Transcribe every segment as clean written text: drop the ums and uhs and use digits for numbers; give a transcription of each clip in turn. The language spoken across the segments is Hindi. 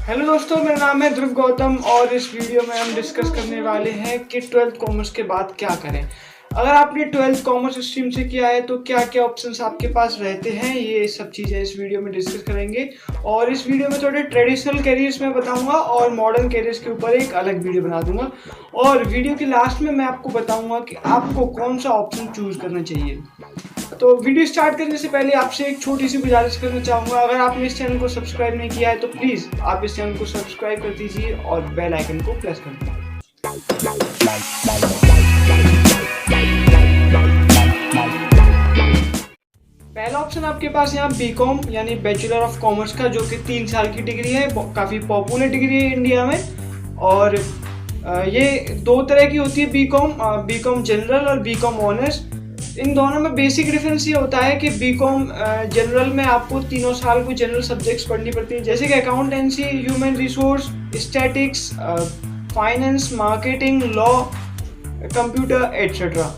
हेलो दोस्तों, मेरा नाम है ध्रुव गौतम और इस वीडियो में हम डिस्कस करने वाले हैं कि 12th कॉमर्स के बाद क्या करें। अगर आपने 12th कॉमर्स स्ट्रीम से किया है तो क्या क्या ऑप्शंस आपके पास रहते हैं, ये सब चीज़ें इस वीडियो में डिस्कस करेंगे। और इस वीडियो में थोड़े ट्रेडिशनल कैरियर्स में बताऊंगा और मॉडर्न कैरियर्स के ऊपर एक अलग वीडियो बना दूंगा। और वीडियो के लास्ट में मैं आपको बताऊंगा कि आपको कौन सा ऑप्शन चूज करना चाहिए। तो वीडियो स्टार्ट करने से पहले आपसे एक छोटी सी गुजारिश करना चाहूँगा, अगर आपने इस चैनल को सब्सक्राइब नहीं किया है तो प्लीज़ आप इस चैनल को सब्सक्राइब कर दीजिए और बेल आइकन को प्रेस कर दीजिए। पहला ऑप्शन आपके पास यहाँ बीकॉम यानी बैचलर ऑफ कॉमर्स का, जो कि 3 साल की डिग्री है, काफ़ी पॉपुलर डिग्री है इंडिया में। और ये दो तरह की होती है, बीकॉम जनरल और बीकॉम ऑनर्स। इन दोनों में बेसिक डिफरेंस ये होता है कि बीकॉम जनरल में आपको 3 साल को जनरल सब्जेक्ट्स पढ़नी पड़ती हैं, जैसे कि accountancy, human resource, statics, finance, marketing, law, computer etcetera.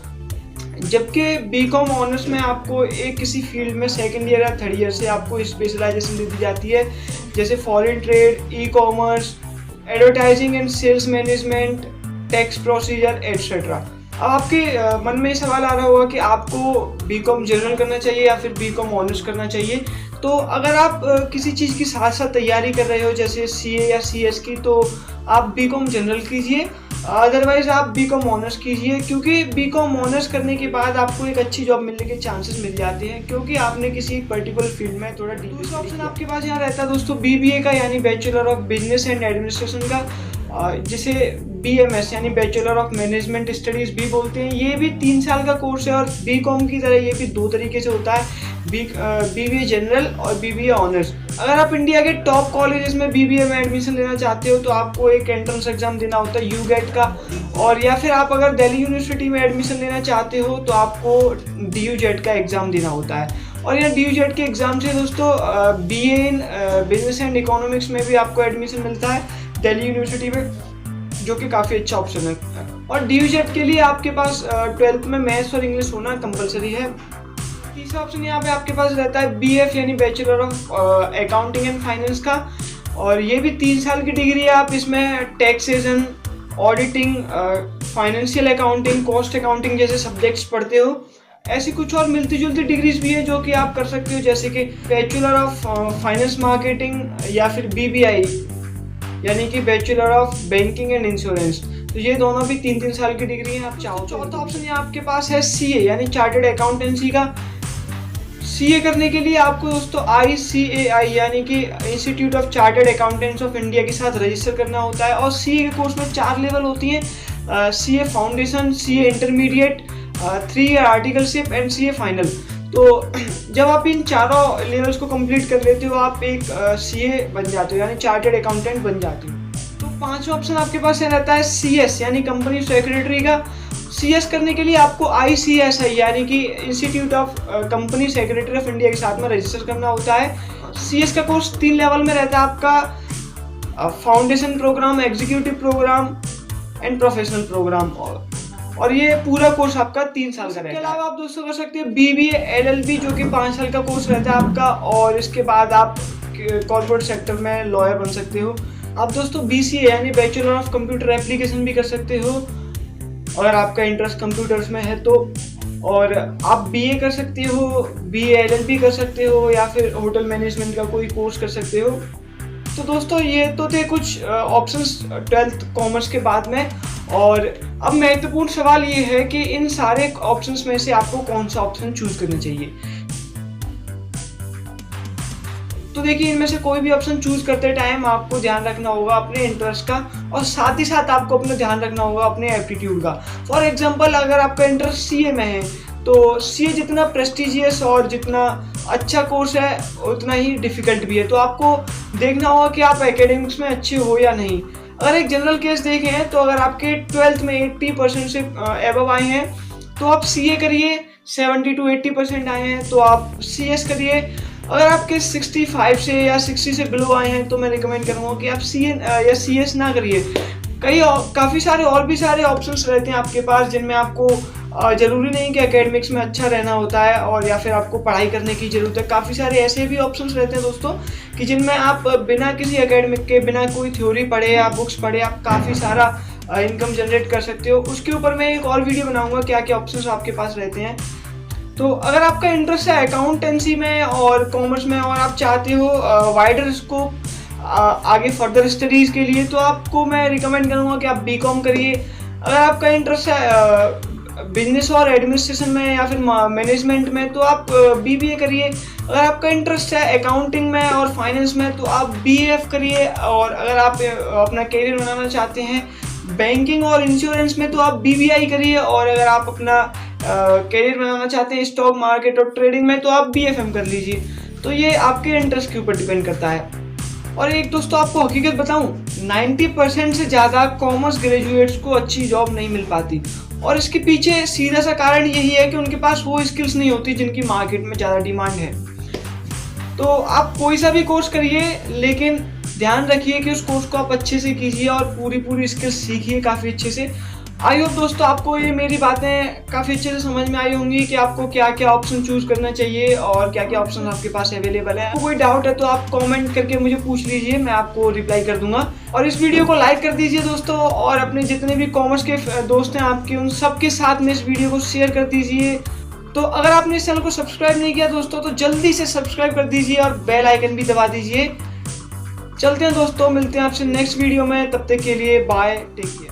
जबकि बीकॉम ऑनर्स में आपको एक किसी फील्ड में सेकेंड ईयर या थर्ड ईयर से आपको स्पेशलाइजेशन दे दी जाती है, जैसे foreign trade, e commerce, advertising and sales management, tax procedure etcetera. अब आपके मन में ये सवाल आ रहा होगा कि आपको बीकॉम जनरल करना चाहिए या फिर बीकॉम ऑनर्स करना चाहिए। तो अगर आप किसी चीज़ की साथ साथ तैयारी कर रहे हो, जैसे सीए या सीएस की, तो आप बीकॉम जनरल कीजिए, अदरवाइज आप बीकॉम ऑनर्स कीजिए, क्योंकि बीकॉम ऑनर्स करने के बाद आपको एक अच्छी जॉब मिलने के चांसेस मिल जाते हैं, क्योंकि आपने किसी एक पर्टिकुलर फील्ड में थोड़ा डीप। दूसरा ऑप्शन आपके पास यहाँ रहता है दोस्तों बीबीए का, यानी bachelor of business and administration का, जिसे बीएमएस यानी बैचलर ऑफ मैनेजमेंट स्टडीज भी बोलते हैं। ये भी 3 साल का कोर्स है और बीकॉम की तरह ये भी 2 तरीके से होता है, बीबीए जनरल और बीबीए ऑनर्स। अगर आप इंडिया के टॉप कॉलेजेस में बीबीए में एडमिशन लेना चाहते हो तो आपको एक एंट्रेंस एग्जाम देना होता है यूगेट का, और या फिर आप अगर दिल्ली यूनिवर्सिटी में एडमिशन लेना चाहते हो तो आपको डीयूजेट का एग्ज़ाम देना होता है। और यहाँ डीयूजेट के एग्ज़ाम से दोस्तों BA in business and economics में भी आपको एडमिशन मिलता है दिल्ली यूनिवर्सिटी में, जो कि काफ़ी अच्छा ऑप्शन है। और डीयूजेट के लिए आपके पास 12th में मैथ्स और इंग्लिश होना कंपलसरी है। तीसरा ऑप्शन यहाँ पे आपके पास रहता है बीएफ यानी bachelor of accounting and finance का, और ये भी 3 साल की डिग्री है। आप इसमें taxation, auditing, financial accounting, cost accounting जैसे सब्जेक्ट्स पढ़ते हो। ऐसी कुछ और मिलती जुलती डिग्रीज भी है जो कि आप कर सकते हो, जैसे कि बैचलर ऑफ फाइनेंस मार्केटिंग या फिर बीबीआई यानी कि bachelor of banking and insurance. तो ये दोनों भी 3-3 साल की डिग्री हैं, आप चाहो। चौथा ऑप्शन यहाँ आपके पास है सीए यानी चार्टर्ड अकाउंटेंसी का। सीए करने के लिए आपको दोस्तों ICAI यानी कि institute of chartered accountants of India के साथ रजिस्टर करना होता है। और सीए के कोर्स में 4 लेवल होती हैं, CA foundation, CA intermediate, 3 year articleship and CA final. तो जब आप इन चारों लेवल्स को कंप्लीट कर लेते हो आप एक सीए बन जाते हो, यानी चार्टर्ड अकाउंटेंट बन जाते हो। तो 5वां ऑप्शन आपके पास रहता है CS यानी कंपनी सेक्रेटरी का। CS करने के लिए आपको ICSI यानी कि institute of company secretary of India के साथ में रजिस्टर करना होता है। CS का कोर्स 3 लेवल में रहता है आपका, foundation programme, executive programme and professional programme, और ये पूरा कोर्स आपका 3 साल का रहता है। इसके अलावा आप दोस्तों कर सकते हैं BBA LLB, जो कि 5 साल का कोर्स रहता है आपका, और इसके बाद आप कॉर्पोरेट सेक्टर में लॉयर बन सकते हो। आप दोस्तों BCA यानी बैचलर ऑफ कंप्यूटर एप्लीकेशन भी कर सकते हो अगर आपका इंटरेस्ट कंप्यूटर्स में है तो। और आप BA कर सकते हो, BA LLB कर सकते हो, या फिर होटल मैनेजमेंट का कोई कोर्स कर सकते हो। तो दोस्तों ये तो थे कुछ ऑप्शंस 12th कॉमर्स के बाद में। और अब महत्वपूर्ण सवाल ये है कि इन सारे ऑप्शंस में से आपको कौन सा ऑप्शन चूज करना चाहिए। तो देखिए, इनमें से कोई भी ऑप्शन चूज करते टाइम आपको ध्यान रखना होगा अपने इंटरेस्ट का, और साथ ही साथ आपको अपना ध्यान रखना होगा अपने एप्टीट्यूड का। फॉर एग्जांपल, अगर आपका इंटरेस्ट सीए में है तो सीए जितना प्रेस्टिजियस और जितना अच्छा कोर्स है उतना ही डिफिकल्ट भी है। तो आपको देखना होगा कि आप एकेडमिक्स में अच्छे हो या नहीं। अगर एक जनरल केस देखें तो अगर आपके 12th में 80% से एबव आए हैं तो आप CA करिए, 70 to 80% आए हैं तो आप CS करिए। अगर आपके 65 से या 60 से बिलो आए हैं तो मैं रिकमेंड करूँगा कि आप CA या CS ना करिए। काफ़ी सारे और भी सारे ऑप्शंस रहते हैं आपके पास, जिनमें आपको ज़रूरी नहीं कि एकेडमिक्स में अच्छा रहना होता है और या फिर आपको पढ़ाई करने की ज़रूरत है। काफ़ी सारे ऐसे भी ऑप्शंस रहते हैं दोस्तों कि जिनमें आप बिना किसी एकेडमिक के, बिना कोई थ्योरी पढ़े या बुक्स पढ़े आप काफ़ी सारा इनकम जनरेट कर सकते हो। उसके ऊपर मैं एक और वीडियो बनाऊंगा क्या क्या ऑप्शंस आपके पास रहते हैं। तो अगर आपका इंटरेस्ट है अकाउंटेंसी में और कॉमर्स में और आप चाहते हो वाइडर स्कोप आगे फर्दर स्टडीज़ के लिए, तो आपको मैं रिकमेंड करूँगा कि आप बीकॉम करिए। अगर आपका इंटरेस्ट है बिजनेस और एडमिनिस्ट्रेशन में या फिर मैनेजमेंट में, तो आप बीबीए करिए। अगर आपका इंटरेस्ट है अकाउंटिंग में और फाइनेंस में, तो आप बीएएफ करिए। और अगर आप अपना करियर बनाना चाहते हैं बैंकिंग और इंश्योरेंस में, तो आप बीबीआई करिए। और अगर आप अपना करियर बनाना चाहते हैं स्टॉक मार्केट और ट्रेडिंग में, तो आप बीएफएम कर लीजिए। तो ये आपके इंटरेस्ट के ऊपर डिपेंड करता है। और एक दोस्तों आपको हकीकत बताऊं, 90% से ज़्यादा कॉमर्स ग्रेजुएट्स को अच्छी जॉब नहीं मिल पाती। और इसके पीछे सीधा सा कारण यही है कि उनके पास वो स्किल्स नहीं होती जिनकी मार्केट में ज़्यादा डिमांड है। तो आप कोई सा भी कोर्स करिए, लेकिन ध्यान रखिए कि उस कोर्स को आप अच्छे से कीजिए और पूरी स्किल्स सीखिए काफ़ी अच्छे से। आई होप दोस्तों आपको ये मेरी बातें काफ़ी अच्छे से समझ में आई होंगी कि आपको क्या क्या ऑप्शन चूज़ करना चाहिए और क्या क्या ऑप्शन आपके पास अवेलेबल है। कोई डाउट है तो आप कमेंट करके मुझे पूछ लीजिए, मैं आपको रिप्लाई कर दूंगा। और इस वीडियो को लाइक कर दीजिए दोस्तों, और अपने जितने भी कॉमर्स के दोस्त हैं आपके, उन सबके साथ में इस वीडियो को शेयर कर दीजिए। तो अगर आपने इस चैनल को सब्सक्राइब नहीं किया दोस्तों, तो जल्दी से सब्सक्राइब कर दीजिए और बेल आइकन भी दबा दीजिए। चलते हैं दोस्तों, मिलते हैं आपसे नेक्स्ट वीडियो में। तब तक के लिए बाय, टेक केयर।